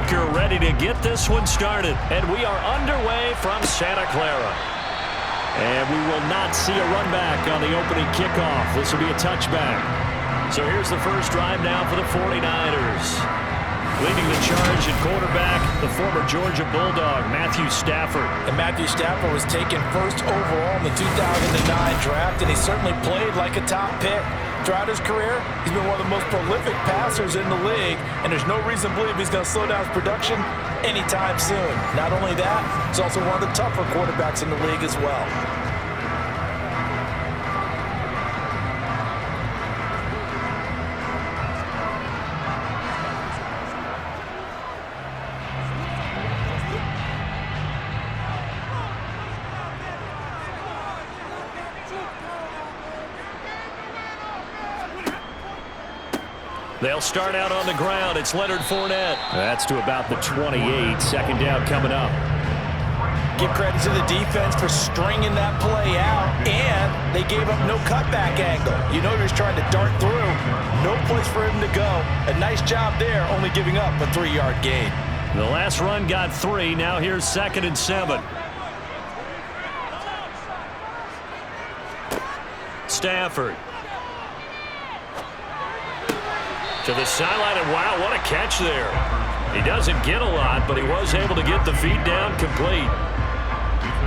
kicker ready to get this one started. And we are underway from Santa Clara. And we will not see a run back on the opening kickoff. This will be a touchback. So here's the first drive now for the 49ers. Leading the charge at quarterback, the former Georgia Bulldog, Matthew Stafford. And Matthew Stafford was taken first overall in the 2009 draft, and he certainly played like a top pick. Throughout his career, he's been one of the most prolific passers in the league, and there's no reason to believe he's going to slow down his production anytime soon. Not only that, he's also one of the tougher quarterbacks in the league as well. They'll start out on the ground. It's Leonard Fournette. That's to about the 28. Second down coming up. Give credit to the defense for stringing that play out, and they gave up no cutback angle. You know he was trying to dart through. No place for him to go. A nice job there, only giving up a 3-yard gain. The last run got 3. Now here's 2nd and 7. Stafford. To the sideline, and wow, what a catch there. He doesn't get a lot, but he was able to get the feet down complete.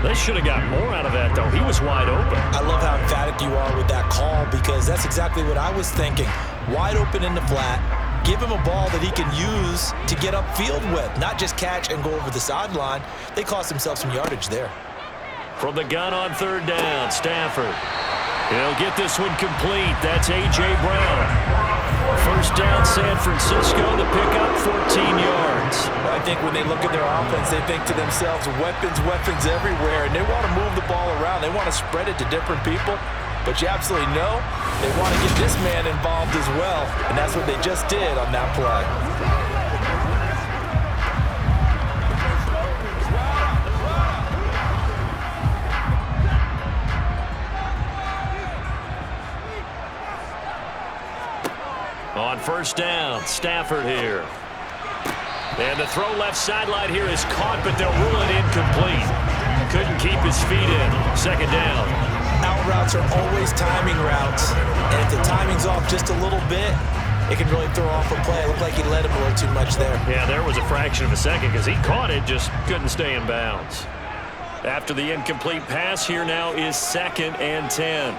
They should have got more out of that, though. He was wide open. I love how emphatic you are with that call, because that's exactly what I was thinking. Wide open in the flat. Give him a ball that he can use to get upfield with, not just catch and go over the sideline. They cost themselves some yardage there. From the gun on 3rd down, Stafford. He'll get this one complete. That's A.J. Brown. First down, San Francisco, to pick up 14 yards. I think when they look at their offense, they think to themselves, weapons, weapons everywhere, and they want to move the ball around. They want to spread it to different people, but you absolutely know they want to get this man involved as well, and that's what they just did on that play. On first down, Stafford here. And the throw left sideline here is caught, but they'll rule it incomplete. Couldn't keep his feet in. 2nd down. Out routes are always timing routes, and if the timing's off just a little bit, it can really throw off a play. It looked like he let him a little too much there. Yeah, there was a fraction of a second because he caught it, just couldn't stay in bounds. After the incomplete pass, here now is 2nd and 10.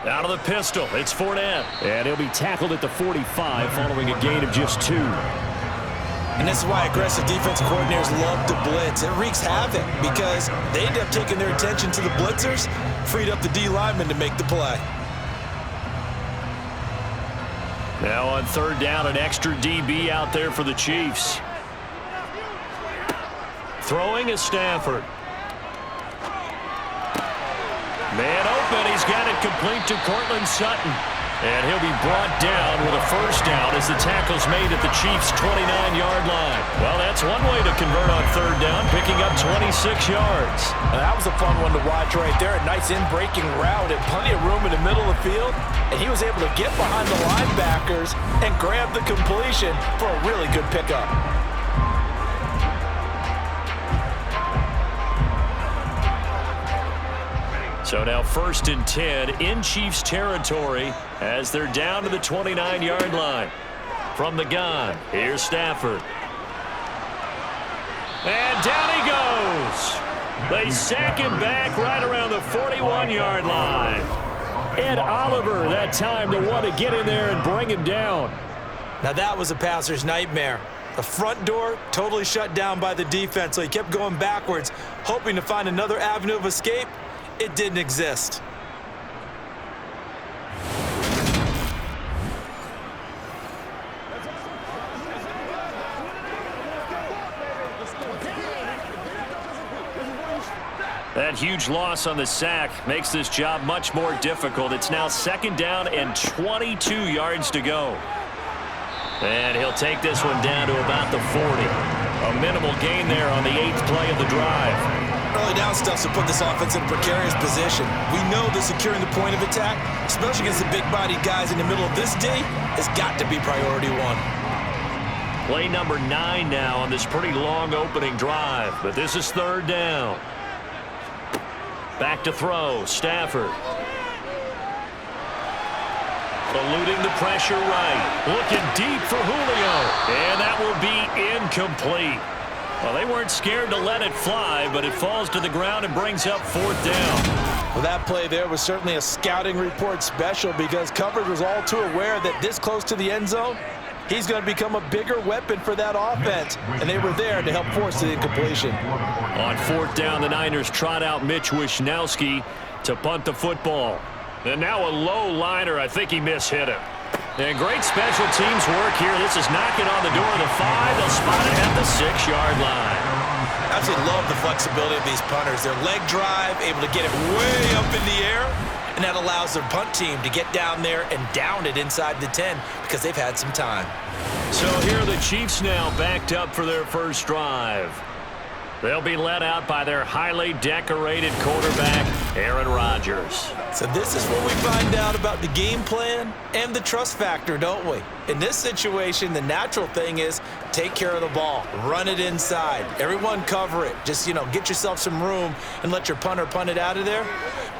Out of the pistol, it's Fournette. And he'll be tackled at the 45 following a gain of just 2. And this is why aggressive defensive coordinators love to blitz. It wreaks havoc because they end up taking their attention to the blitzers, freed up the D lineman to make the play. Now on 3rd down, an extra DB out there for the Chiefs. Throwing is Stafford. Man open, he's got it complete to Cortland Sutton. And he'll be brought down with a first down as the tackle's made at the Chiefs' 29-yard line. Well, that's one way to convert on 3rd down, picking up 26 yards. And that was a fun one to watch right there. A nice in-breaking route and plenty of room in the middle of the field. And he was able to get behind the linebackers and grab the completion for a really good pickup. So now 1st and 10 in Chiefs territory as they're down to the 29-yard line. From the gun, here's Stafford. And down he goes. They sack him back right around the 41-yard line. Ed Oliver that time to want to get in there and bring him down. Now that was a passer's nightmare. The front door totally shut down by the defense, so he kept going backwards, hoping to find another avenue of escape. It didn't exist. That huge loss on the sack makes this job much more difficult. It's now 2nd down and 22 yards to go. And he'll take this one down to about the 40. A minimal gain there on the 8th play of the drive. Early down stuff to put this offense in a precarious position. We know that securing the point of attack, especially against the big-bodied guys in the middle of this D, has got to be priority 1. Play number 9 now on this pretty long opening drive, but this is third down. Back to throw, Stafford. Eluding the pressure right. Looking deep for Julio. And that will be incomplete. Well, they weren't scared to let it fly, but it falls to the ground and brings up fourth down. Well, that play there was certainly a scouting report special because coverage was all too aware that this close to the end zone, he's going to become a bigger weapon for that offense, and they were there to help force the incompletion. On fourth down, the Niners trot out Mitch Wishnowski to punt the football. And now a low liner. I think he mishit him. And great special teams work here. This is knocking on the door of the 5. They'll spot it at the 6-yard line. Absolutely love the flexibility of these punters. Their leg drive, able to get it way up in the air, and that allows their punt team to get down there and down it inside the 10 because they've had some time. So here are the Chiefs now backed up for their first drive. They'll be led out by their highly decorated quarterback, Aaron Rodgers. So this is where we find out about the game plan and the trust factor, don't we? In this situation, the natural thing is take care of the ball, run it inside, everyone cover it. Just, get yourself some room and let your punter punt it out of there.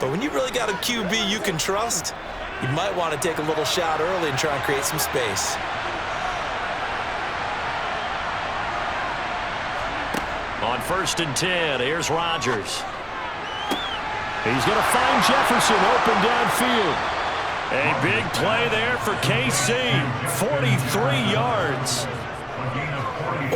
But when you really got a QB you can trust, you might want to take a little shot early and try and create some space. On 1st and 10, here's Rodgers. He's going to find Jefferson open downfield. A big play there for KC. 43 yards.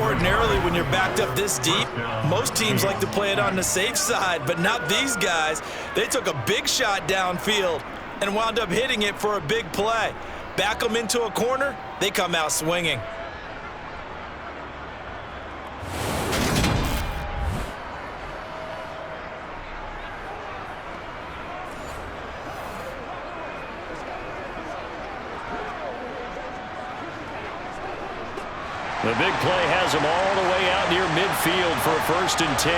Ordinarily, when you're backed up this deep, most teams like to play it on the safe side, but not these guys. They took a big shot downfield and wound up hitting it for a big play. Back them into a corner, they come out swinging. The big play has him all the way out near midfield for a 1st and 10.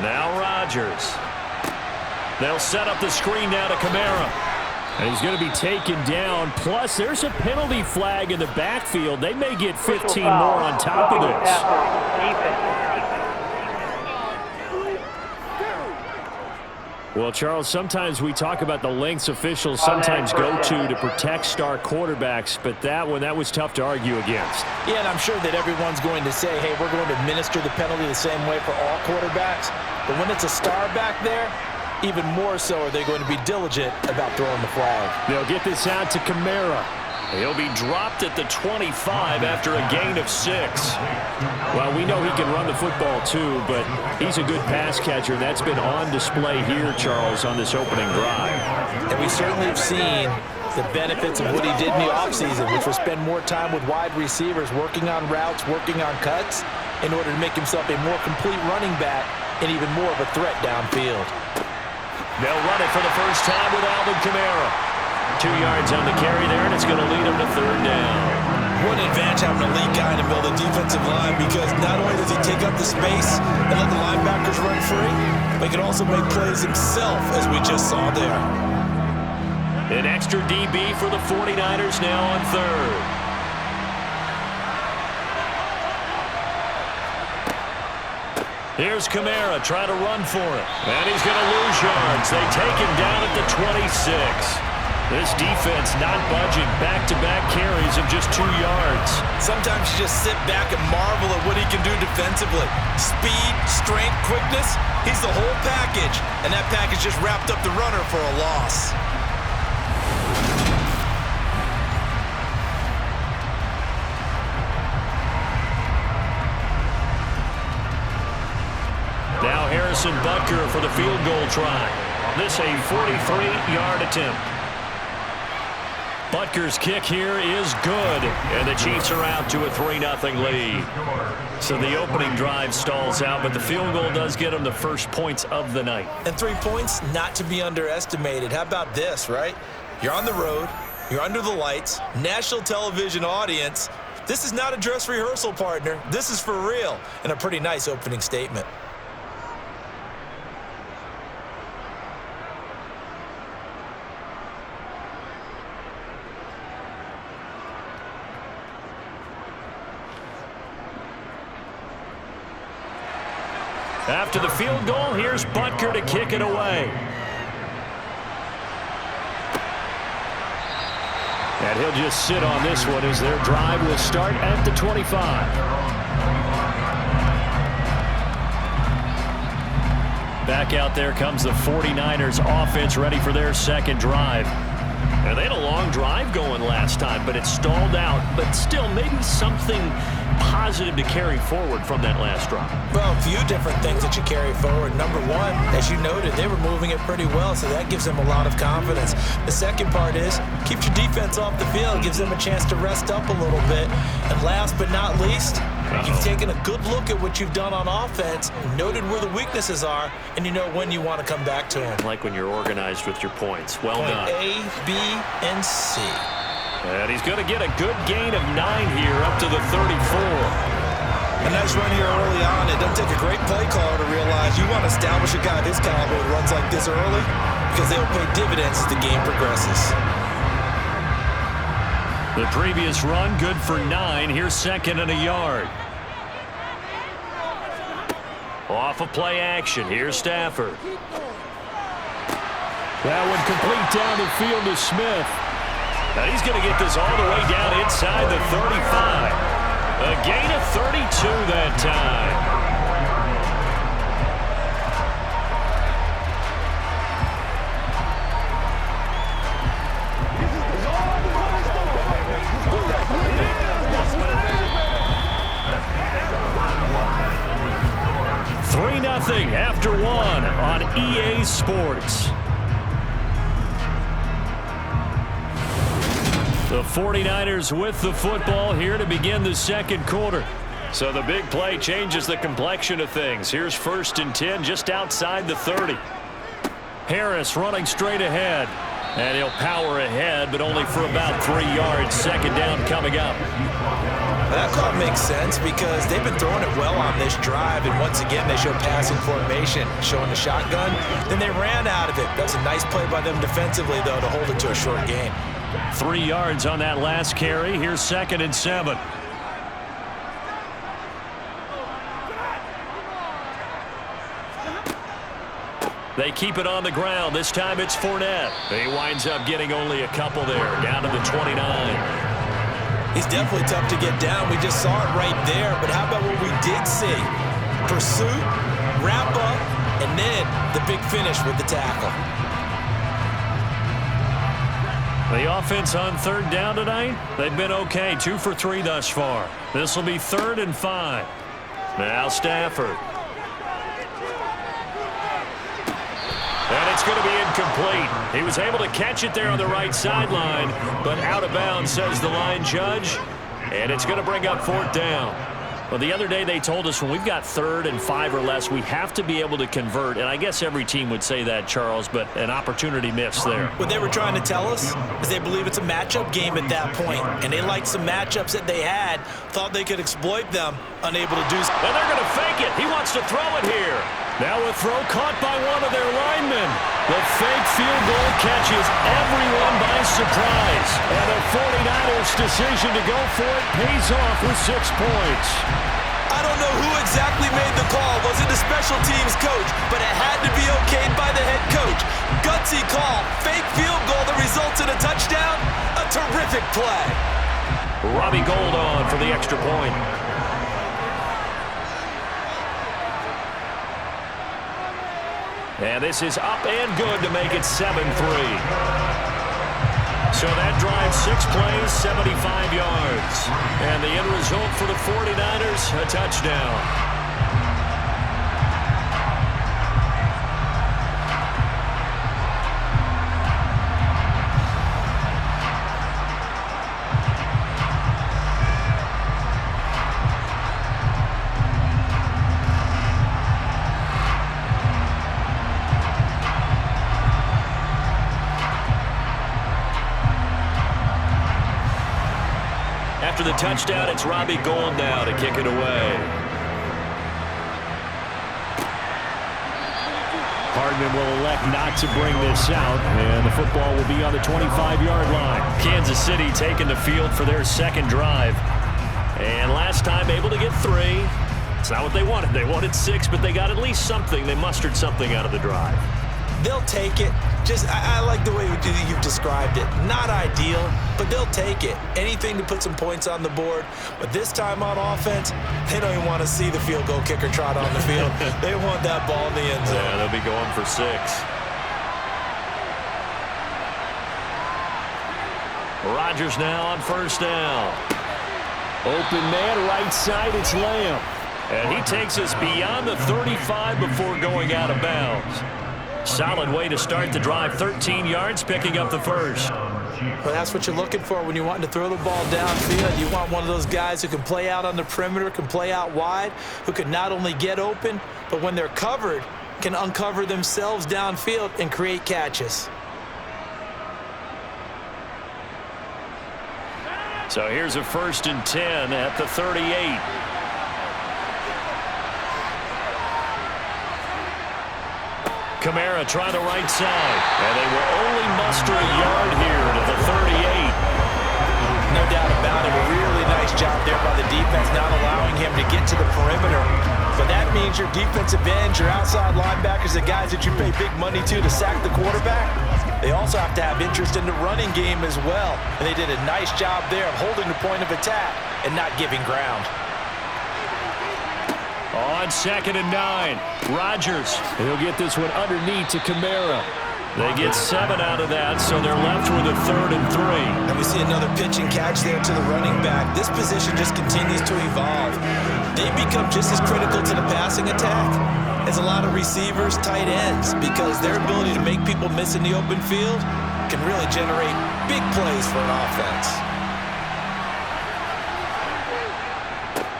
Now Rodgers. They'll set up the screen now to Kamara. And he's going to be taken down. Plus, there's a penalty flag in the backfield. They may get 15 more on top of this. Well, Charles, sometimes we talk about the lengths officials sometimes go to protect star quarterbacks, but that was tough to argue against. Yeah, and I'm sure that everyone's going to say, hey, we're going to administer the penalty the same way for all quarterbacks. But when it's a star back there, even more so are they going to be diligent about throwing the flag. They'll get this out to Kamara. He'll be dropped at the 25 after a gain of 6. Well, we know he can run the football too, but he's a good pass catcher. That's been on display here, Charles, on this opening drive. And we certainly have seen the benefits of what he did in the offseason, which was spend more time with wide receivers, working on routes, working on cuts, in order to make himself a more complete running back and even more of a threat downfield. They'll run it for the first time with Alvin Kamara. 2 yards on the carry there, and it's going to lead him to 3rd down. What an advantage having a lead guy in the middle of the defensive line, because not only does he take up the space and let the linebackers run free, but he can also make plays himself, as we just saw there. An extra DB for the 49ers now on 3rd. Here's Kamara trying to run for it. And he's going to lose yards. They take him down at the 26. This defense not budging. Back-to-back carries of just 2 yards. Sometimes you just sit back and marvel at what he can do defensively. Speed, strength, quickness, he's the whole package. And that package just wrapped up the runner for a loss. Now Harrison Butker for the field goal try. This a 43-yard attempt. Butker's kick here is good, and the Chiefs are out to a 3-0 lead. So the opening drive stalls out, but the field goal does get them the first points of the night. And 3 points, not to be underestimated. How about this, right? You're on the road, you're under the lights, national television audience. This is not a dress rehearsal, partner. This is for real, and a pretty nice opening statement. After the field goal, here's Butker to kick it away. And he'll just sit on this one as their drive will start at the 25. Back out there comes the 49ers offense ready for their second drive. And they had a long drive going last time, but it stalled out. But still, maybe something positive to carry forward from that last drive. Well, a few different things that you carry forward. Number one, as you noted, they were moving it pretty well, so that gives them a lot of confidence. The second part is, keeps your defense off the field, gives them a chance to rest up a little bit. And last but not least, you've taken a good look at what you've done on offense, noted where the weaknesses are, and you know when you want to come back to them. Like when you're organized with your points. Well done. A, B, and C. And he's going to get a good gain of 9 here up to the 34. A nice run here early on. It doesn't take a great play caller to realize you want to establish a guy this caliber who runs like this early because they'll pay dividends as the game progresses. The previous run, good for 9. Here's second and a yard. Off of play action. Here's Stafford. That one complete down the field to Smith. Now he's going to get this all the way down inside the 35. A gain of 32 that time. After 1 on EA Sports. The 49ers with the football here to begin the second quarter. So the big play changes the complexion of things. Here's 1st and 10 just outside the 30. Harris running straight ahead. And he'll power ahead, but only for about 3 yards. Second down coming up. That call makes sense because they've been throwing it well on this drive, and once again they show passing formation, showing the shotgun. Then they ran out of it. That's a nice play by them defensively, though, to hold it to a short gain. 3 yards on that last carry. Here's 2nd and 7. They keep it on the ground. This time it's Fournette. He winds up getting only a couple there, down to the 29. He's definitely tough to get down. We just saw it right there. But how about what we did see? Pursuit, wrap up, and then the big finish with the tackle. The offense on 3rd down tonight, they've been okay. 2 for 3 thus far. This will be 3rd and 5. Now Stafford. And it's going to be incomplete. He was able to catch it there on the right sideline, but out of bounds, says the line judge. And it's going to bring up 4th down. Well, the other day they told us when we've got 3rd and 5 or less, we have to be able to convert. And I guess every team would say that, Charles, but an opportunity missed there. What they were trying to tell us is they believe it's a matchup game at that point. And they liked some matchups that they had, thought they could exploit them, unable to do so. And they're going to fake it. He wants to throw it here. Now a throw caught by one of their linemen. The fake field goal catches everyone by surprise. And the 49ers' decision to go for it pays off with 6 points. I don't know who exactly made the call. Was it the special teams coach? But it had to be okayed by the head coach. Gutsy call. Fake field goal that results in a touchdown. A terrific play. Robbie Gould on for the extra point. And this is up and good to make it 7-3. So that drives 6 plays, 75 yards. And the end result for the 49ers, a touchdown. After the touchdown, it's Robbie Gould now to kick it away. Hardman will elect not to bring this out, and the football will be on the 25-yard line. Kansas City taking the field for their second drive. And last time able to get 3. It's not what they wanted. They wanted 6, but they got at least something. They mustered something out of the drive. They'll take it. I like the way you've described it. Not ideal, but they'll take it. Anything to put some points on the board. But this time on offense, they don't even want to see the field goal kicker trot on the field. They want that ball in the end zone. Yeah, they'll be going for 6. Rodgers now on first down. Open man, right side, it's Lamb. And he takes us beyond the 35 before going out of bounds. Solid way to start the drive. 13 yards, picking up the first. Well, that's what you're looking for when you're wanting to throw the ball downfield. You want one of those guys who can play out on the perimeter, can play out wide, who can not only get open, but when they're covered, can uncover themselves downfield and create catches. So here's a 1st and 10 at the 38. Kamara trying the right side, and they will only muster a yard here to the 38. No doubt about it. A really nice job there by the defense, not allowing him to get to the perimeter. But that means your defensive ends, your outside linebackers, the guys that you pay big money to sack the quarterback, they also have to have interest in the running game as well. And they did a nice job there of holding the point of attack and not giving ground. On 2nd and 9, Rodgers. He'll get this one underneath to Kamara. They get 7 out of that, so they're left with a 3rd and 3. And we see another pitch and catch there to the running back. This position just continues to evolve. They become just as critical to the passing attack as a lot of receivers, tight ends, because their ability to make people miss in the open field can really generate big plays for an offense.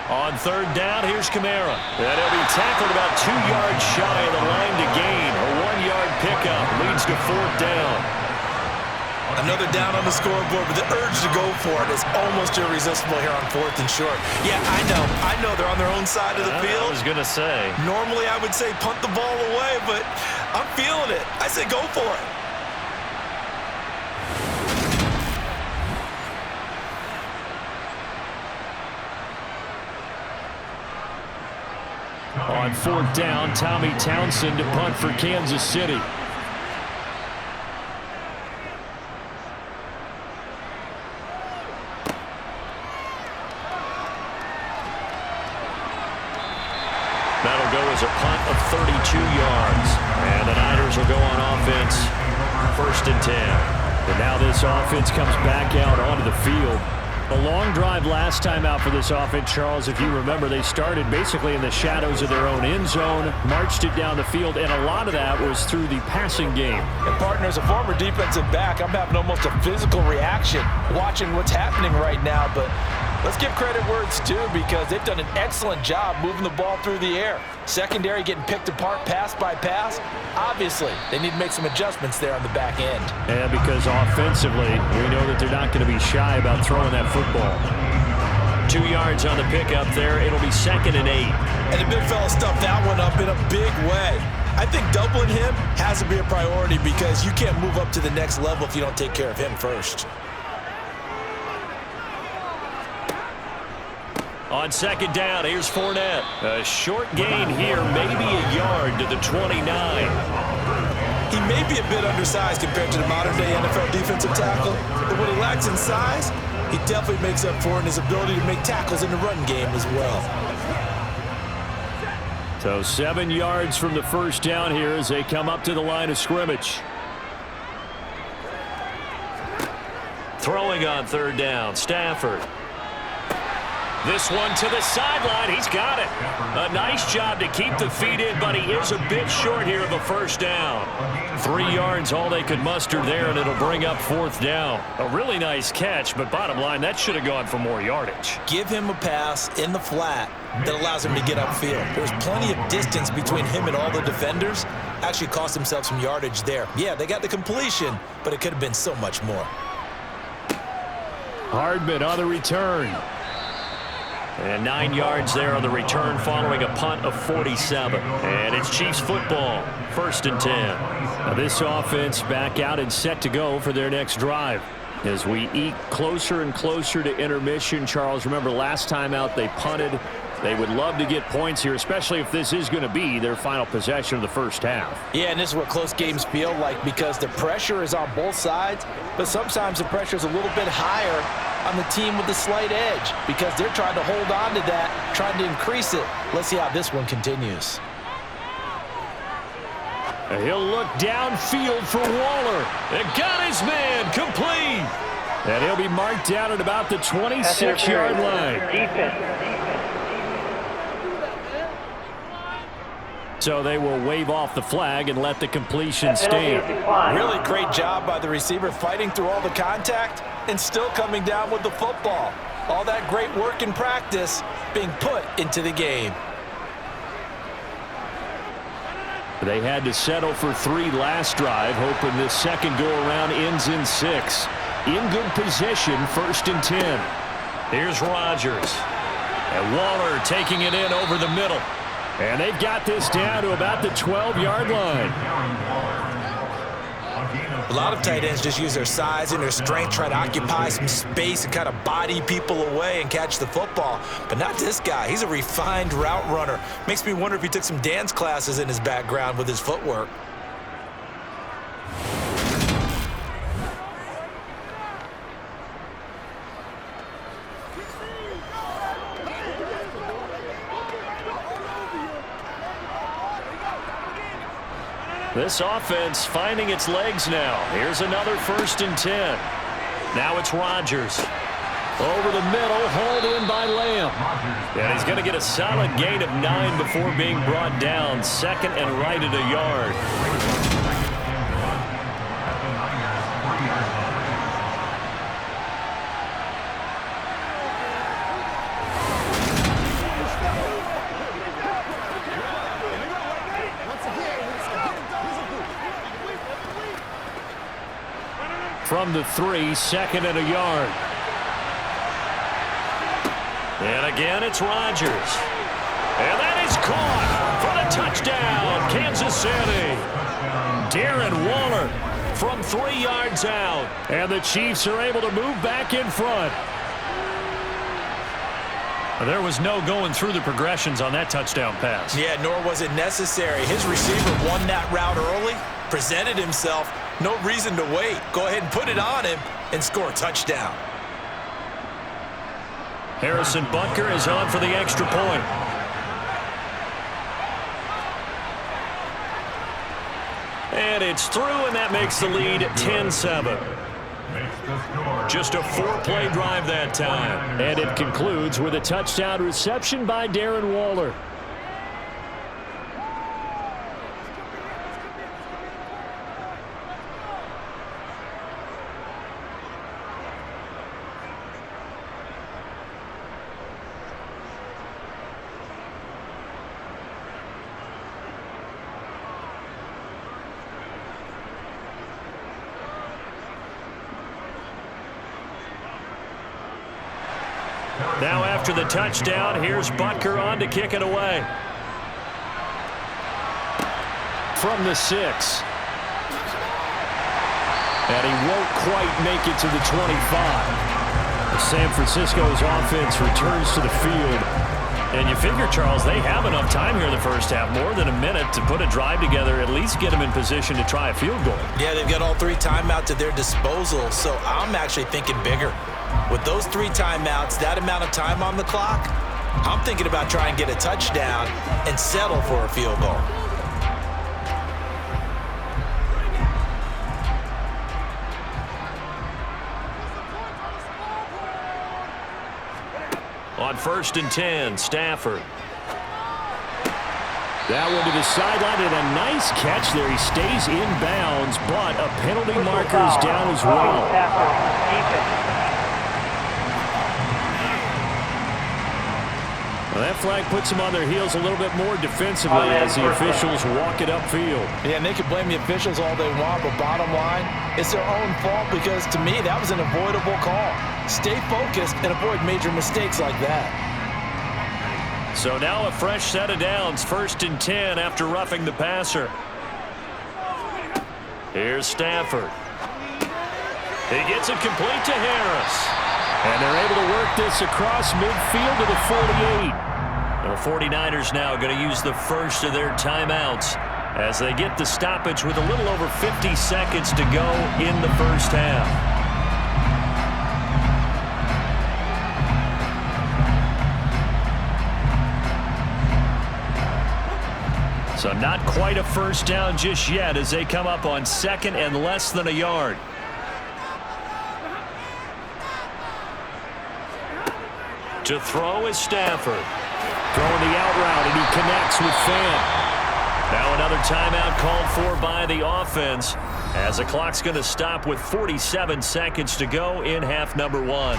On 3rd down, here's Kamara. And he'll be tackled about 2 yards shy of the line to gain. A 1-yard pickup leads to 4th down. Another down on the scoreboard, but the urge to go for it is almost irresistible here on 4th and short. Yeah, I know they're on their own side of the field. I was going to say. Normally I would say punt the ball away, but I'm feeling it. I say go for it. On 4th down, Tommy Townsend to punt for Kansas City. That'll go as a punt of 32 yards. And the Niners will go on offense, 1st and 10. And now this offense comes back out onto the field. A long drive last time out for this offense, Charles. If you remember, they started basically in the shadows of their own end zone, marched it down the field, and a lot of that was through the passing game. And partner, as a former defensive back, I'm having almost a physical reaction watching what's happening right now. But let's give credit where it's due, because they've done an excellent job moving the ball through the air. Secondary getting picked apart pass by pass. Obviously, they need to make some adjustments there on the back end. And because offensively, we know that they're not going to be shy about throwing that football. 2 yards on the pickup there. It'll be 2nd and 8. And the big fella stuffed that one up in a big way. I think doubling him has to be a priority, because you can't move up to the next level if you don't take care of him first. On 2nd down, here's Fournette. A short gain here, maybe a yard to the 29. He may be a bit undersized compared to the modern-day NFL defensive tackle, but what he lacks in size, he definitely makes up for in his ability to make tackles in the run game as well. So 7 yards from the 1st down here as they come up to the line of scrimmage. Throwing on 3rd down, Stafford. This one to the sideline. He's got it. A nice job to keep the feet in, but he is a bit short here of a 1st down. 3 yards, all they could muster there, and it'll bring up 4th down. A really nice catch, but bottom line, that should have gone for more yardage. Give him a pass in the flat that allows him to get upfield. There's plenty of distance between him and all the defenders. Actually cost himself some yardage there. Yeah, they got the completion, but it could have been so much more. Hardman on the return. And 9 yards there on the return following a punt of 47. And it's Chiefs football, 1st and 10. Now this offense back out and set to go for their next drive. As we eke closer and closer to intermission, Charles, remember last time out they punted They would love to get points here, especially if this is going to be their final possession of the first half. Yeah, and this is what close games feel like because the pressure is on both sides, but sometimes the pressure is a little bit higher on the team with the slight edge because they're trying to hold on to that, trying to increase it. Let's see how this one continues. He'll look downfield for Waller. And got his man complete. And he'll be marked down at about the 26-yard line. So they will wave off the flag and let the completion stand. Really great job by the receiver fighting through all the contact and still coming down with the football. All that great work in practice being put into the game. They had to settle for 3 last drive, hoping this second go-around ends in 6. In good position, 1st and 10. Here's Rodgers. And Waller taking it in over the middle. And they've got this down to about the 12-yard line. A lot of tight ends just use their size and their strength, try to occupy some space and kind of body people away and catch the football. But not this guy. He's a refined route runner. Makes me wonder if he took some dance classes in his background with his footwork. This offense finding its legs now. Here's another 1st and 10. Now it's Rodgers. Over the middle, hauled in by Lamb. And he's going to get a solid gain of 9 before being brought down. 2nd and right at a yard. From the 3, 2nd and a yard. And again, it's Rodgers. And that is caught for the touchdown, Kansas City. Darren Waller from 3 yards out. And the Chiefs are able to move back in front. There was no going through the progressions on that touchdown pass. Yeah, nor was it necessary. His receiver won that route early, presented himself. No reason to wait. Go ahead and put it on him and score a touchdown. Harrison Butker is on for the extra point. And it's through, and that makes the lead 10-7. Just a 4-play drive that time. And it concludes with a touchdown reception by Darren Waller. Now after the touchdown, here's Butker on to kick it away. From the 6. And he won't quite make it to the 25. San Francisco's offense returns to the field. And you figure, Charles, they have enough time here in the first half, more than a minute, to put a drive together, at least get them in position to try a field goal. Yeah, they've got all 3 timeouts at their disposal, so I'm actually thinking bigger. With those 3 timeouts, that amount of time on the clock, I'm thinking about trying to get a touchdown and settle for a field goal. On 1st and 10, Stafford. That one to the sideline, and a nice catch there. He stays in bounds, but a penalty marker is down as well. Well, that flag puts them on their heels a little bit more defensively as the officials walk it upfield. Yeah, and they can blame the officials all they want, but bottom line, it's their own fault because, to me, that was an avoidable call. Stay focused and avoid major mistakes like that. So now a fresh set of downs, 1st and 10 after roughing the passer. Here's Stafford. He gets it complete to Harris. And they're able to work this across midfield to the 48. The 49ers now going to use the first of their timeouts as they get the stoppage with a little over 50 seconds to go in the first half. So not quite a first down just yet as they come up on second and less than a yard. To throw is Stafford. Throwing the out route, and he connects with Fan. Now another timeout called for by the offense as the clock's going to stop with 47 seconds to go in half number one.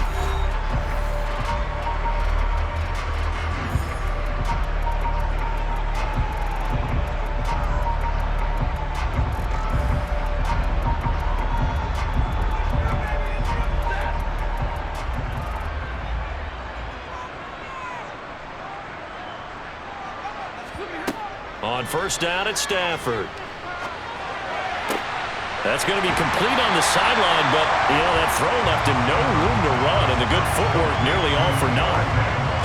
On first down, it's Stafford. That's going to be complete on the sideline, but, that throw left him no room to run, and the good footwork nearly all for naught.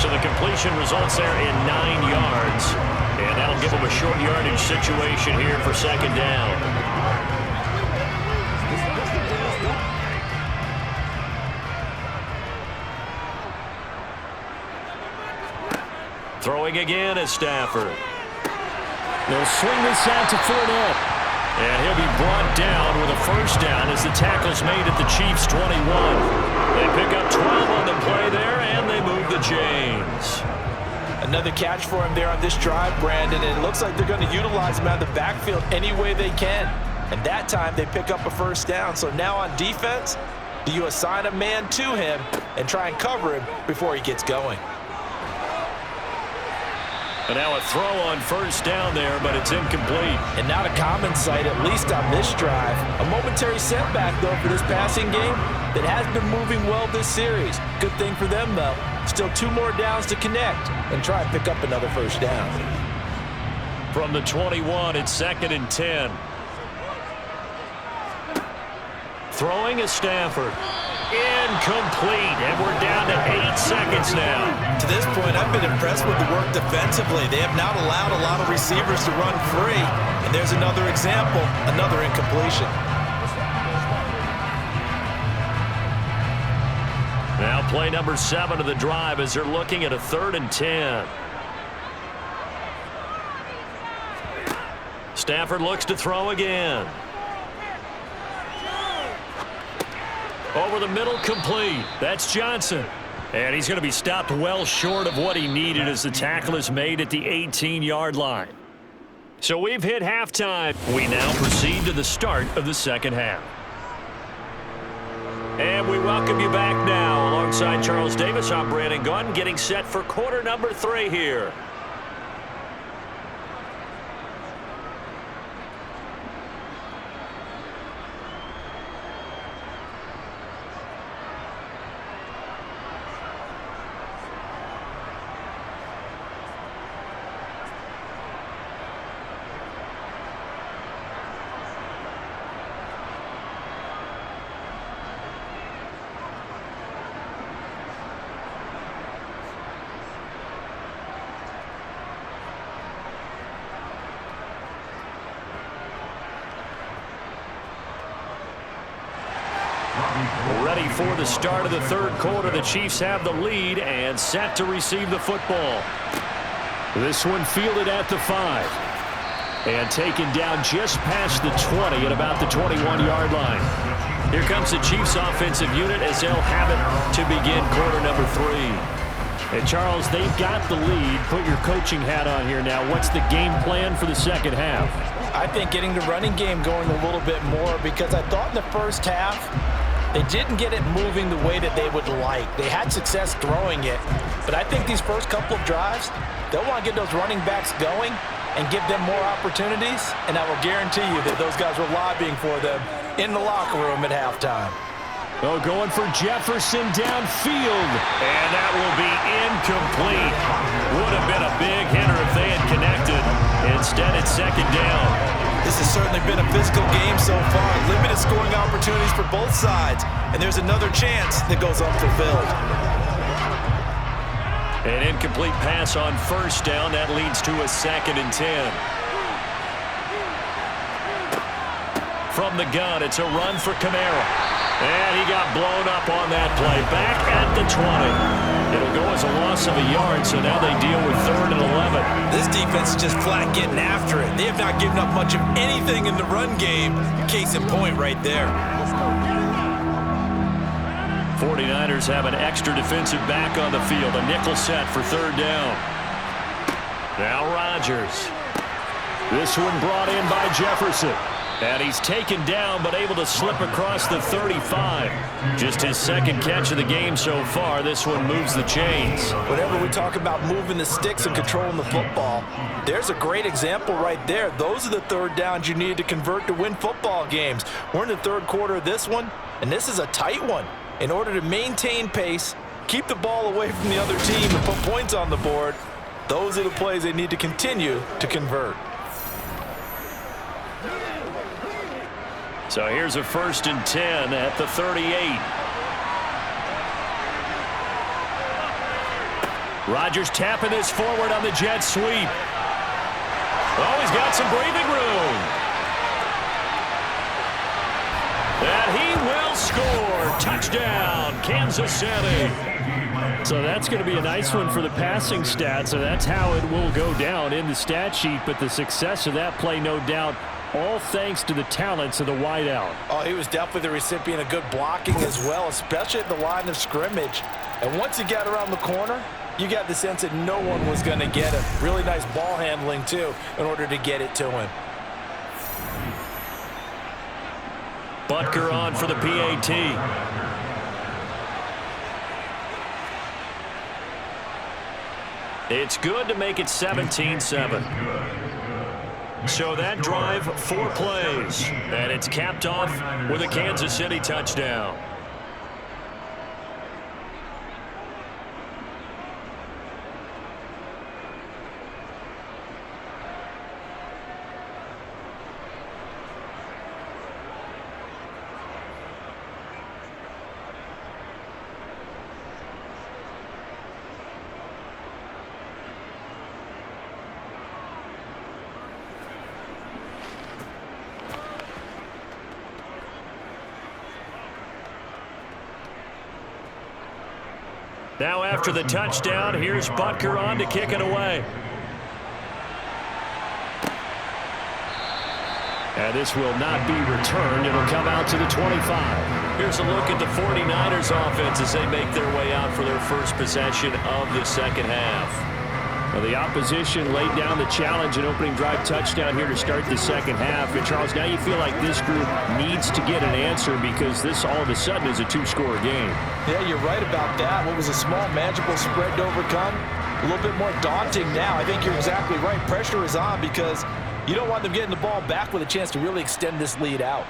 So the completion results there in 9 yards, and that'll give him a short yardage situation here for second down. Throwing again is Stafford. They'll swing this out to Fournette. And he'll be brought down with a first down as the tackle's made at the Chiefs' 21. They pick up 12 on the play there, and they move the chains. Another catch for him there on this drive, Brandon, and it looks like they're going to utilize him out of the backfield any way they can. And that time they pick up a first down. So now on defense, do you assign a man to him and try and cover him before he gets going? And now a throw on first down there, but it's incomplete. And not a common sight, at least on this drive. A momentary setback, though, for this passing game that has been moving well this series. Good thing for them, though. Still 2 more downs to connect and try and pick up another first down. From the 21, it's second and 10. Throwing is Stafford. Incomplete, and we're down to 8 seconds now. To this point, I've been impressed with the work defensively. They have not allowed a lot of receivers to run free. And there's another example, another incompletion. Now play number 7 of the drive as they're looking at a 3rd and 10. Stafford looks to throw again. Over the middle, complete. That's Johnson. And he's going to be stopped well short of what he needed as the tackle is made at the 18-yard line. So we've hit halftime. We now proceed to the start of the second half. And we welcome you back now. Alongside Charles Davis, I'm Brandon Gunn, getting set for quarter number 3 here. Ready for the start of the third quarter. The Chiefs have the lead and set to receive the football. This one fielded at the 5. And taken down just past the 20 at about the 21-yard line. Here comes the Chiefs offensive unit as they'll have it to begin quarter number 3. And Charles, they've got the lead. Put your coaching hat on here now. What's the game plan for the second half? I think getting the running game going a little bit more, because I thought in the first half they didn't get it moving the way that they would like. They had success throwing it, but I think these first couple of drives, they'll want to get those running backs going and give them more opportunities, and I will guarantee you that those guys were lobbying for them in the locker room at halftime. Oh, going for Jefferson downfield, and that will be incomplete. Would have been a big hitter if they had connected. Instead, it's second down. This has certainly been a physical game so far. Limited scoring opportunities for both sides, and there's another chance that goes unfulfilled. An incomplete pass on first down. That leads to a 2nd and 10. From the gun, it's a run for Kamara. And he got blown up on that play. Back at the 20. It'll go as a loss of a yard, so now they deal with 3rd and 11. This defense is just flat getting after it. They have not given up much of anything in the run game. Case in point right there. 49ers have an extra defensive back on the field. A nickel set for 3rd down. Now Rodgers. This one brought in by Jefferson. And he's taken down, but able to slip across the 35. Just his 2nd catch of the game so far. This one moves the chains. Whenever we talk about moving the sticks and controlling the football, there's a great example right there. Those are the 3rd downs you need to convert to win football games. We're in the 3rd quarter of this one, and this is a tight one. In order to maintain pace, keep the ball away from the other team, and put points on the board, those are the plays they need to continue to convert. So here's a 1st and 10 at the 38. Rodgers tapping this forward on the jet sweep. Oh, he's got some breathing room. And he will score. Touchdown, Kansas City. So that's going to be a nice one for the passing stats, and that's how it will go down in the stat sheet. But the success of that play, no doubt, all thanks to the talents of the wideout. Oh, he was definitely the recipient of good blocking as well, especially at the line of scrimmage. And once he got around the corner, you got the sense that no one was going to get him. Really nice ball handling, too, in order to get it to him. Butker on for the PAT. It's good to make it 17-7. So that drive, 4 plays, and it's capped off with a Kansas City touchdown. Now after the touchdown, here's Butker on to kick it away. And this will not be returned. It'll come out to the 25. Here's a look at the 49ers offense as they make their way out for their first possession of the 2nd half. Well, the opposition laid down the challenge and opening drive touchdown here to start the 2nd half. And Charles, now you feel like this group needs to get an answer because this all of a sudden is a 2-score game. Yeah, you're right about that. What was a small, manageable spread to overcome, a little bit more daunting now. I think you're exactly right. Pressure is on because you don't want them getting the ball back with a chance to really extend this lead out.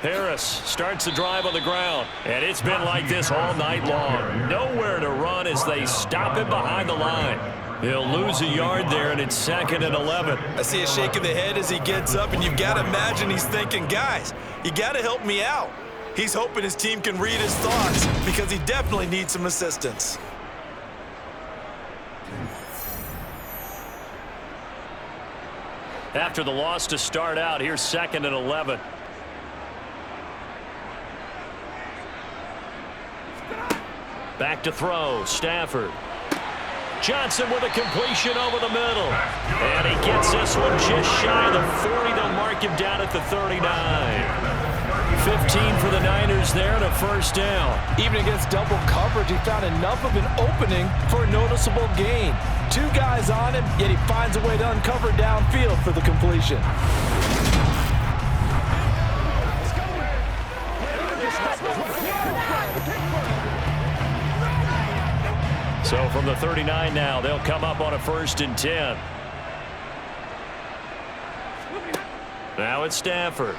Harris starts the drive on the ground, and it's been like this all night long. Nowhere to run as they stop him behind the line. He'll lose a yard there, and it's 2nd and 11. I see a shake of the head as he gets up, and you've got to imagine he's thinking, guys, you got to help me out. He's hoping his team can read his thoughts because he definitely needs some assistance. After the loss to start out, here's 2nd and 11. Back to throw, Stafford. Johnson with a completion over the middle. And he gets this one just shy of the 40. They'll mark him down at the 39. 15 for the Niners there and a 1st down. Even against double coverage, he found enough of an opening for a noticeable gain. 2 guys on him, yet he finds a way to uncover downfield for the completion. So from the 39 now, they'll come up on a 1st and 10. Now it's Stafford.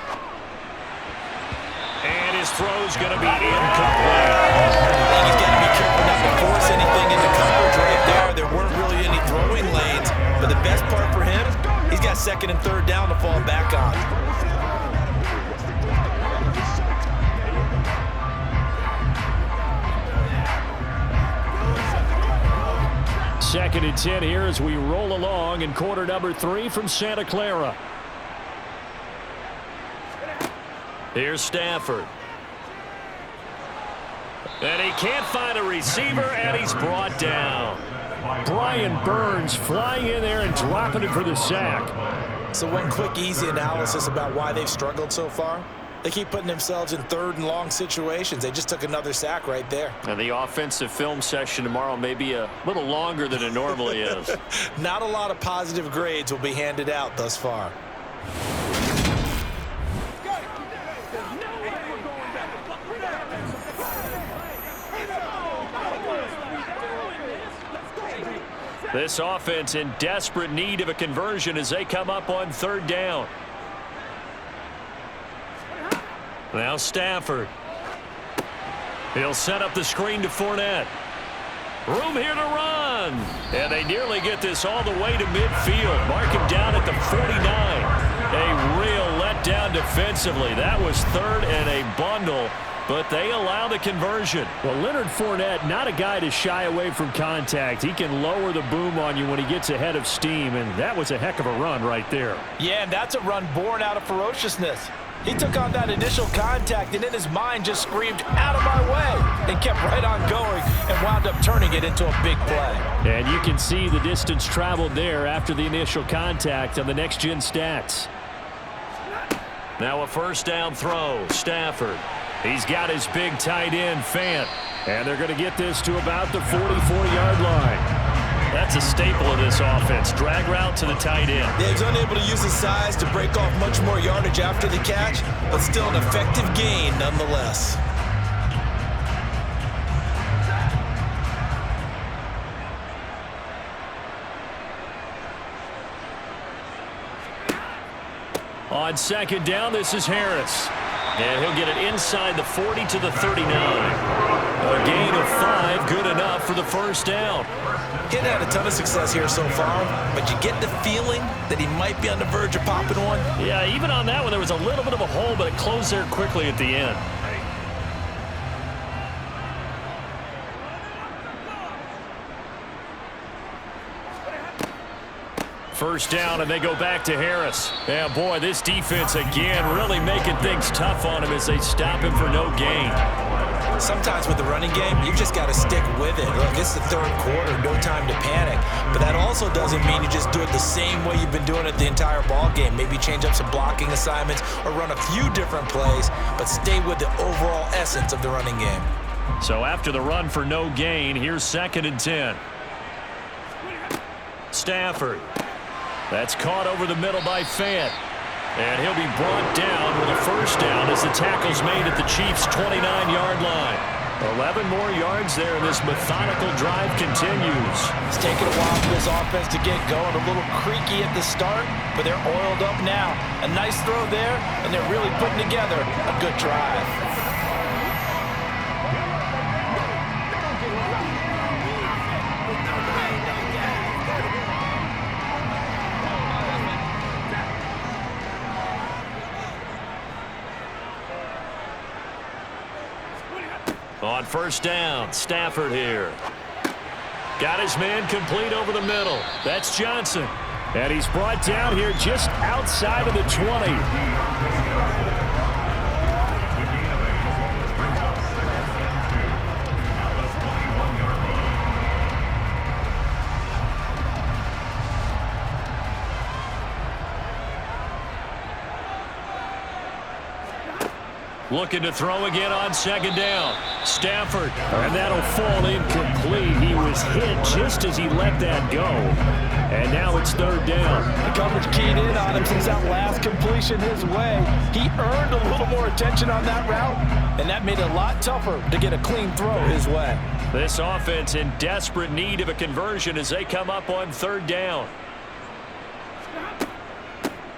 And his throw's going to be incomplete. I think he's got to be careful not to force anything into coverage right there. There weren't really any throwing lanes, but the best part for him, he's got 2nd and 3rd down to fall back on. 2nd and 10 here as we roll along in quarter number 3 from Santa Clara. Here's Stafford. And he can't find a receiver, and he's brought down. Brian Burns flying in there and dropping it for the sack. So one quick, easy analysis about why they've struggled so far. They keep putting themselves in 3rd and long situations. They just took another sack right there. And the offensive film session tomorrow may be a little longer than it normally is. Not a lot of positive grades will be handed out thus far. This offense in desperate need of a conversion as they come up on 3rd down. Now Stafford. He'll set up the screen to Fournette. Room here to run. And they nearly get this all the way to midfield. Mark him down at the 49. A real letdown defensively. That was 3rd and a bundle, but they allow the conversion. Well, Leonard Fournette, not a guy to shy away from contact. He can lower the boom on you when he gets ahead of steam, and that was a heck of a run right there. Yeah, and that's a run born out of ferociousness. He took on that initial contact and in his mind just screamed, "Out of my way," and kept right on going and wound up turning it into a big play. And you can see the distance traveled there after the initial contact on the next-gen stats. Now a 1st down throw. Stafford. He's got his big tight end, Fant. And they're going to get this to about the 44-yard line. That's a staple of this offense. Drag route to the tight end. Yeah, he's unable to use his size to break off much more yardage after the catch, but still an effective gain nonetheless. On 2nd down, this is Harris. And he'll get it inside the 40 to the 39. A gain of 5, good enough for the 1st down. He hadn't had a ton of success here so far, but you get the feeling that he might be on the verge of popping one. Yeah, even on that one, there was a little bit of a hole, but it closed there quickly at the end. First down, and they go back to Harris. Yeah, boy, this defense again really making things tough on him as they stop him for no gain. Sometimes with the running game, you just got to stick with it. Look, it's the 3rd quarter, no time to panic. But that also doesn't mean you just do it the same way you've been doing it the entire ball game. Maybe change up some blocking assignments or run a few different plays, but stay with the overall essence of the running game. So after the run for no gain, here's 2nd and 10. Stafford. That's caught over the middle by Fant. And he'll be brought down with a 1st down as the tackle's made at the Chiefs' 29-yard line. 11 more yards there, and this methodical drive continues. It's taken a while for this offense to get going. A little creaky at the start, but they're oiled up now. A nice throw there, and they're really putting together a good drive. On 1st down, Stafford here. Got his man complete over the middle. That's Johnson. And he's brought down here just outside of the 20. Looking to throw again on 2nd down. Stafford, and that'll fall incomplete. He was hit just as he let that go. And now it's 3rd down. The coverage keyed in on him since that last completion his way. He earned a little more attention on that route, and that made it a lot tougher to get a clean throw his way. This offense in desperate need of a conversion as they come up on 3rd down.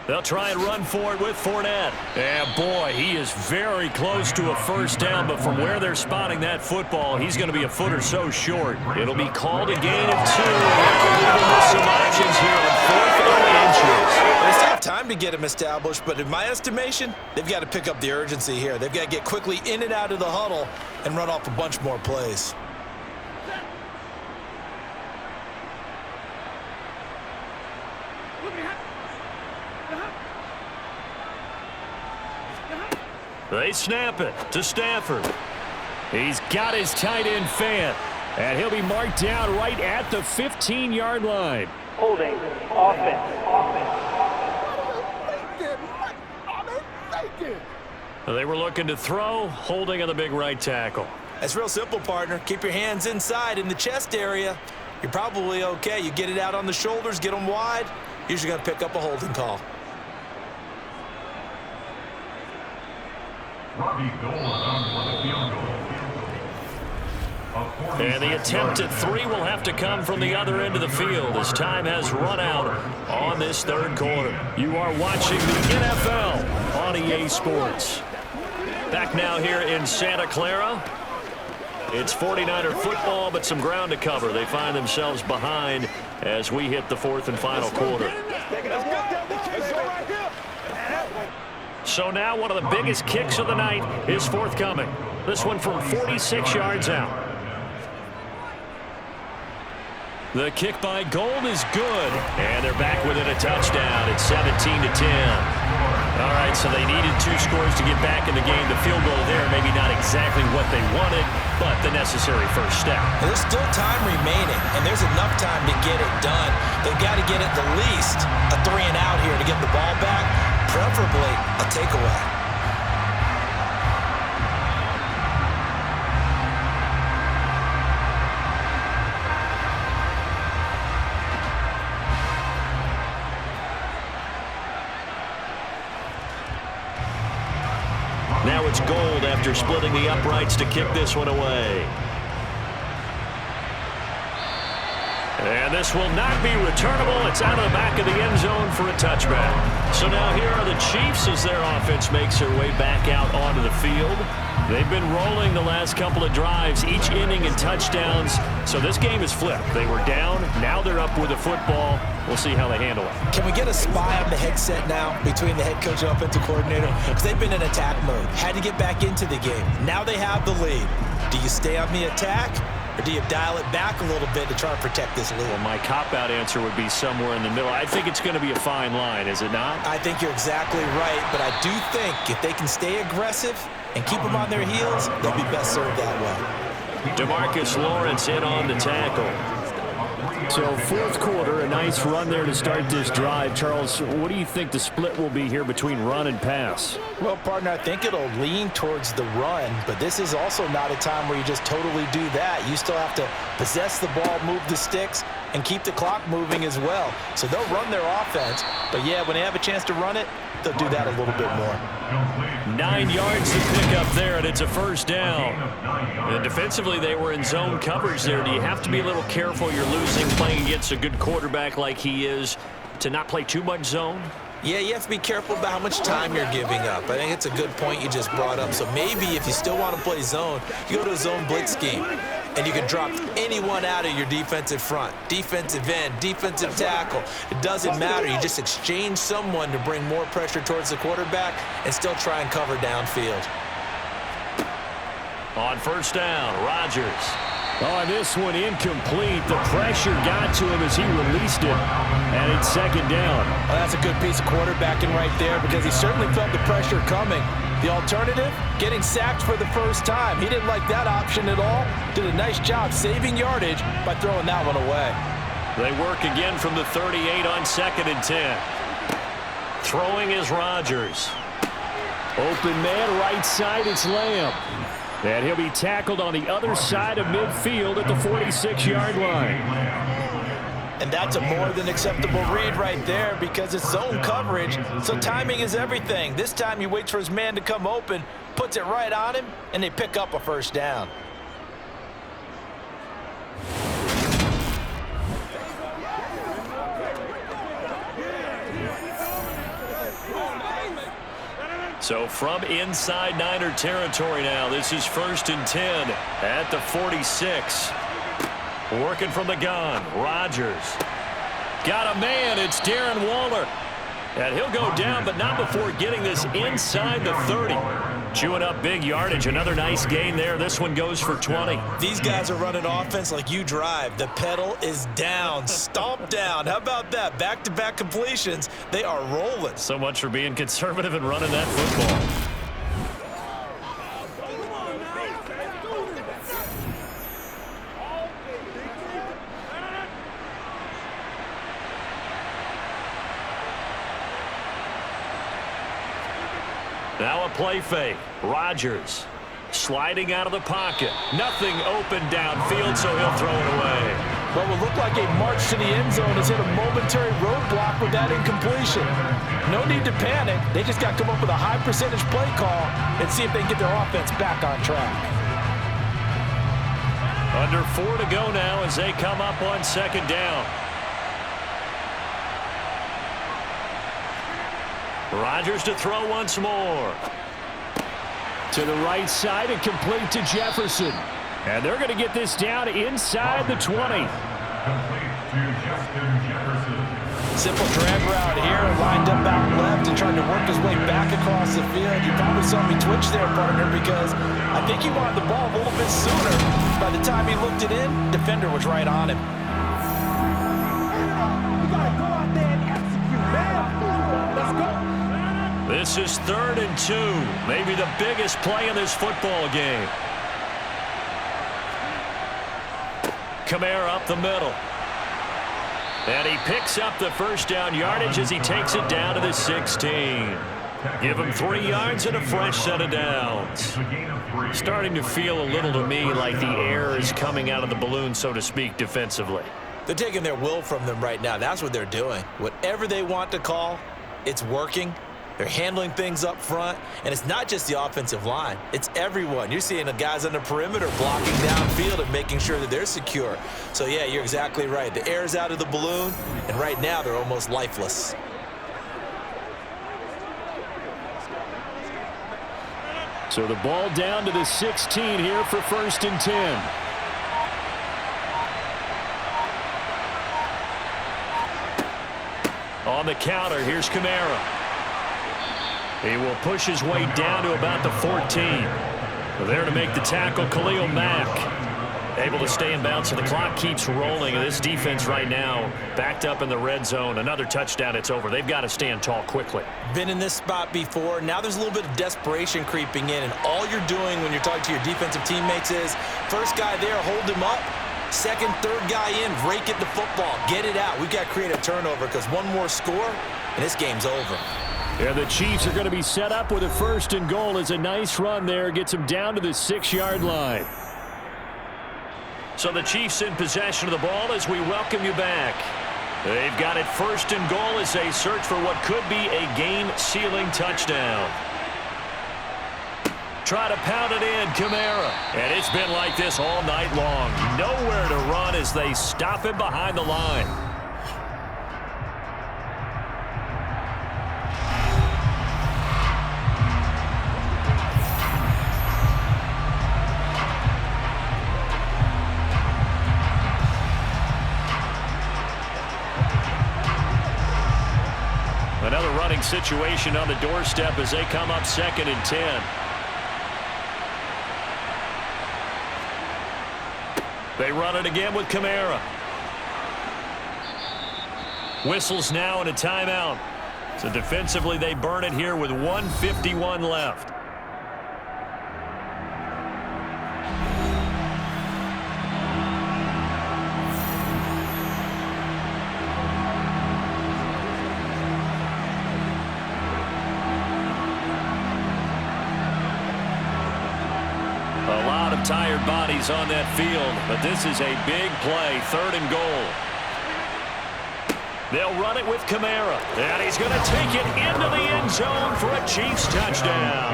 They'll try and run for it with Fournette. And boy, he is very close to a 1st down, but from where they're spotting that football, he's going to be a foot or so short. It'll be called a gain of 2. And they're giving us some options here on 4th and inches. They still have time to get him established, but in my estimation, they've got to pick up the urgency here. They've got to get quickly in and out of the huddle and run off a bunch more plays. They snap it to Stafford. He's got his tight end fan, and he'll be marked down right at the 15-yard line. Holding, offense. They were looking to throw, holding on the big right tackle. That's real simple, partner. Keep your hands inside in the chest area. You're probably okay. You get it out on the shoulders, get them wide. Usually going to pick up a holding call. And the attempt at 3 will have to come from the other end of the field as time has run out on this third quarter. You are watching the NFL on EA Sports. Back now here in Santa Clara. It's 49er football, but some ground to cover. They find themselves behind as we hit the fourth and final quarter. So now one of the biggest kicks of the night is forthcoming. This one from 46 yards out. The kick by Gold is good, and they're back within a touchdown. It's 17-10. All right, so they needed 2 scores to get back in the game. The field goal there, maybe not exactly what they wanted, but the necessary first step. There's still time remaining, and there's enough time to get it done. They've got to get at the least a 3 and out here to get the ball back, preferably a takeaway. Now it's Gold after splitting the uprights to kick this one away. And this will not be returnable. It's out of the back of the end zone for a touchback. So now here are the Chiefs as their offense makes their way back out onto the field. They've been rolling the last couple of drives, each inning in touchdowns. So this game is flipped. They were down. Now they're up with the football. We'll see how they handle it. Can we get a spy on the headset now between the head coach and offensive coordinator? Because they've been in attack mode. Had to get back into the game. Now they have the lead. Do you stay on the attack, or do you dial it back a little bit to try and protect this lead? Well, my cop-out answer would be somewhere in the middle. I think it's going to be a fine line, is it not? I think you're exactly right, but I do think if they can stay aggressive and keep them on their heels, they'll be best served that way. DeMarcus Lawrence in on the tackle. So fourth quarter, a nice run there to start this drive. Charles, what do you think the split will be here between run and pass? Well, partner, I think it'll lean towards the run, but this is also not a time where you just totally do that. You still have to possess the ball, move the sticks, and keep the clock moving as well. So they'll run their offense, but yeah, when they have a chance to run it, they'll do that a little bit more. 9 yards to pick up there, and it's a first down. And defensively, they were in zone coverage there. Do you have to be a little careful? You're losing playing against a good quarterback like he is to not play too much zone? Yeah, you have to be careful about how much time you're giving up. I think it's a good point you just brought up. So maybe if you still want to play zone, you go to a zone blitz scheme, and you can drop anyone out of your defensive front, defensive end, defensive tackle. It doesn't matter. You just exchange someone to bring more pressure towards the quarterback and still try and cover downfield. On first down, Rodgers. Oh, this one incomplete. The pressure got to him as he released it, and it's second down. Well, that's a good piece of quarterbacking right there because he certainly felt the pressure coming. The alternative, getting sacked for the first time. He didn't like that option at all. Did a nice job saving yardage by throwing that one away. They work again from the 38 on 2nd and 10. Throwing is Rodgers. Open man, right side, it's Lamb. And he'll be tackled on the other side of midfield at the 46-yard line. And that's a more than acceptable read right there because it's zone coverage, so timing is everything. This time he waits for his man to come open, puts it right on him, and they pick up a first down. So from inside Niner territory now, this is 1st and 10 at the 46. Working from the gun, Rodgers. Got a man, it's Darren Waller. And he'll go down, but not before getting this inside the 30. Chewing up big yardage, another nice gain there. This one goes for 20. These guys are running offense like you drive. The pedal is down, stomp down. How about that? Back-to-back completions. They are rolling. So much for being conservative and running that football. Now a play fake. Rodgers sliding out of the pocket. Nothing open downfield, so he'll throw it away. What will look like a march to the end zone has hit a momentary roadblock with that incompletion. No need to panic. They just got to come up with a high percentage play call and see if they can get their offense back on track. Under 4 to go now as they come up on second down. Rodgers to throw once more. To the right side and complete to Jefferson. And they're going to get this down inside the 20. Simple drag route here, lined up out left and trying to work his way back across the field. You probably saw me twitch there, partner, because I think he wanted the ball a little bit sooner. By the time he looked it in, defender was right on him. You gotta go out there and execute, man. Let's go. This is 3rd and 2. Maybe the biggest play in this football game. Kamara up the middle. And he picks up the first down yardage as he takes it down to the 16. Give him 3 yards and a fresh set of downs. Starting to feel a little to me like the air is coming out of the balloon, so to speak, defensively. They're taking their will from them right now. That's what they're doing. Whatever they want to call, it's working. They're handling things up front, and it's not just the offensive line. It's everyone. You're seeing the guys on the perimeter blocking downfield and making sure that they're secure. So, yeah, you're exactly right. The air's out of the balloon, and right now they're almost lifeless. So the ball down to the 16 here for 1st and 10. On the counter, here's Kamara. He will push his way down to about the 14. There to make the tackle, Khalil Mack. Able to stay in bounds, so the clock keeps rolling. This defense right now backed up in the red zone. Another touchdown, it's over. They've got to stand tall quickly. Been in this spot before. Now there's a little bit of desperation creeping in, and all you're doing when you're talking to your defensive teammates is first guy there, hold him up. Second, third guy in, rake at the football. Get it out. We've got to create a turnover because one more score, and this game's over. Yeah, the Chiefs are going to be set up with a 1st and goal as a nice run there. Gets them down to the 6-yard line. So the Chiefs in possession of the ball as we welcome you back. They've got it 1st and goal as they search for what could be a game-sealing touchdown. Try to pound it in, Kamara. And it's been like this all night long. Nowhere to run as they stop him behind the line. Another running situation on the doorstep as they come up 2nd and 10. They run it again with Kamara. Whistles now and a timeout. So defensively they burn it here with 1:51 left. A lot of tired bodies on that field, but this is a big play, 3rd and goal. They'll run it with Kamara, and he's going to take it into the end zone for a Chiefs touchdown.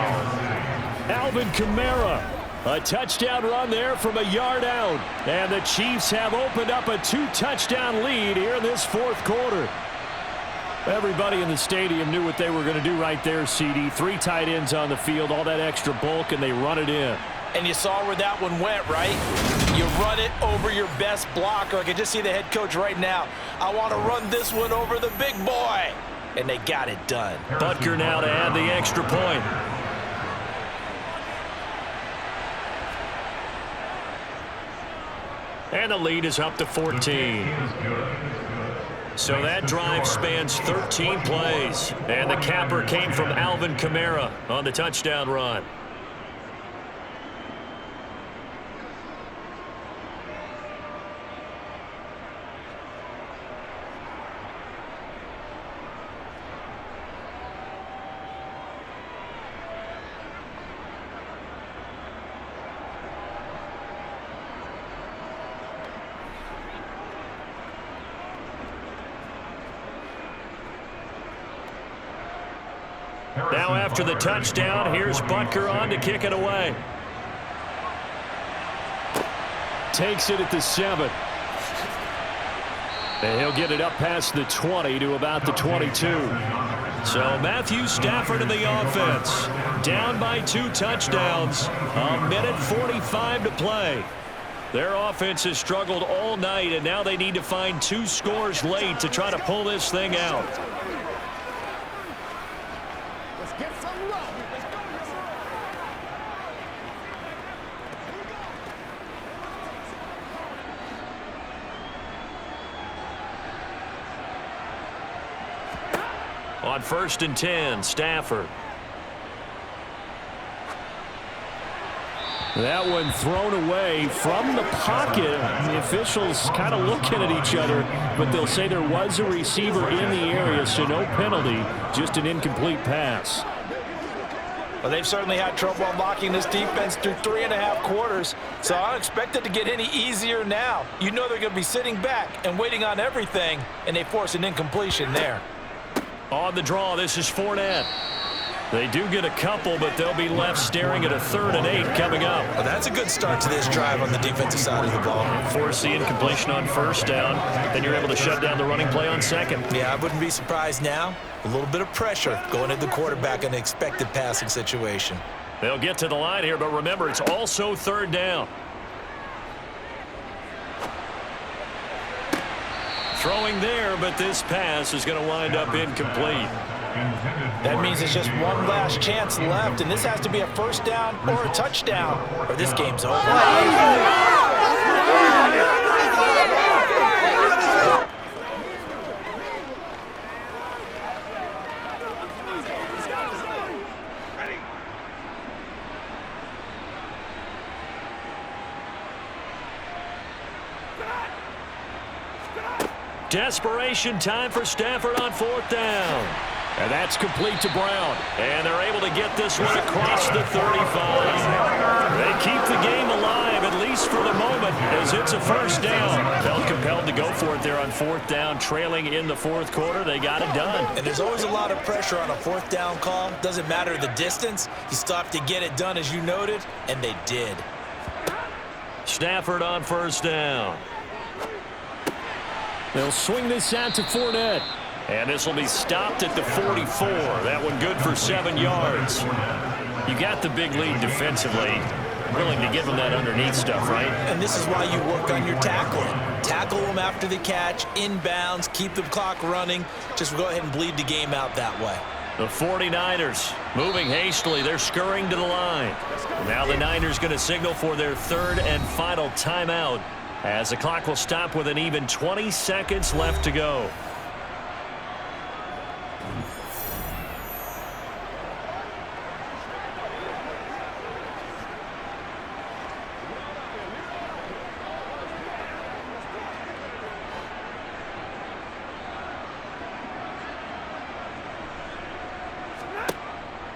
Alvin Kamara, a touchdown run there from a yard out, and the Chiefs have opened up a 2-touchdown lead here in this 4th quarter. Everybody in the stadium knew what they were going to do right there, CD. 3 tight ends on the field, all that extra bulk, and they run it in. And you saw where that one went, right? You run it over your best blocker. I can just see the head coach right now. I want to run this one over the big boy. And they got it done. Butker now to add the extra point. And the lead is up to 14. So that drive spans 13 plays. And the capper came from Alvin Kamara on the touchdown run. Now after the touchdown, here's Butker on to kick it away. Takes it at the 7. And he'll get it up past the 20 to about the 22. So Matthew Stafford in the offense. Down by 2 touchdowns. A minute 45 to play. Their offense has struggled all night, and now they need to find 2 scores late to try to pull this thing out. Let's get some love. On 1st and 10, Stafford. That one thrown away from the pocket. The officials kind of looking at each other, but they'll say there was a receiver in the area, so no penalty, just an incomplete pass. Well, they've certainly had trouble unlocking this defense through 3.5 quarters, so I don't expect it to get any easier now. You know they're going to be sitting back and waiting on everything, and they force an incompletion there. On the draw, this is Fournette. They do get a couple, but they'll be left staring at a 3rd and 8 coming up. Well, that's a good start to this drive on the defensive side of the ball. Force the incompletion on 1st down. Then you're able to shut down the running play on 2nd. Yeah, I wouldn't be surprised now. A little bit of pressure going at the quarterback in an expected passing situation. They'll get to the line here, but remember, it's also 3rd down. Throwing there, but this pass is going to wind up incomplete. That means it's just one last chance left, and this has to be a 1st down or a touchdown, or this game's over. Desperation time for Stafford on 4th down. And that's complete to Brown. And they're able to get this one across the 35. They keep the game alive, at least for the moment, as it's a 1st down. Felt compelled to go for it there on 4th down, trailing in the 4th quarter. They got it done. And there's always a lot of pressure on a 4th down call. Doesn't matter the distance. You stop to get it done, as you noted, and they did. Stafford on 1st down. They'll swing this out to Fournette. And this will be stopped at the 44. That one good for 7 yards. You got the big lead defensively. Willing to give them that underneath stuff, right? And this is why you work on your tackling. Tackle them after the catch, inbounds, keep the clock running. Just go ahead and bleed the game out that way. The 49ers moving hastily. They're scurrying to the line. Now the Niners going to signal for their 3rd and final timeout, as the clock will stop with an even 20 seconds left to go.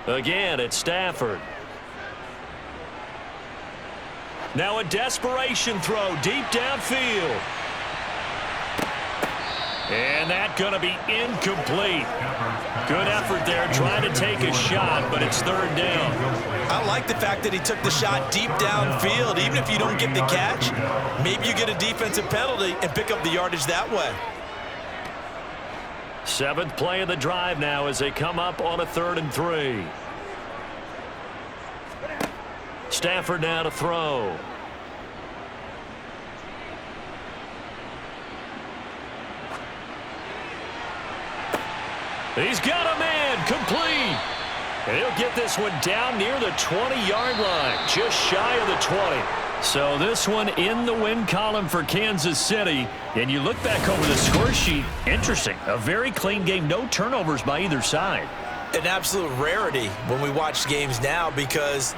Again, it's Stafford. Now a desperation throw deep downfield. And that's going to be incomplete. Good effort there trying to take a shot, but it's 3rd down. I like the fact that he took the shot deep downfield. Even if you don't get the catch, maybe you get a defensive penalty and pick up the yardage that way. 7th play of the drive now as they come up on a 3rd and 3. Stafford now to throw. He's got a man, complete. And he'll get this one down near the 20-yard line, just shy of the 20. So this one in the win column for Kansas City. And you look back over the score sheet, interesting. A very clean game, no turnovers by either side. An absolute rarity when we watch games now, because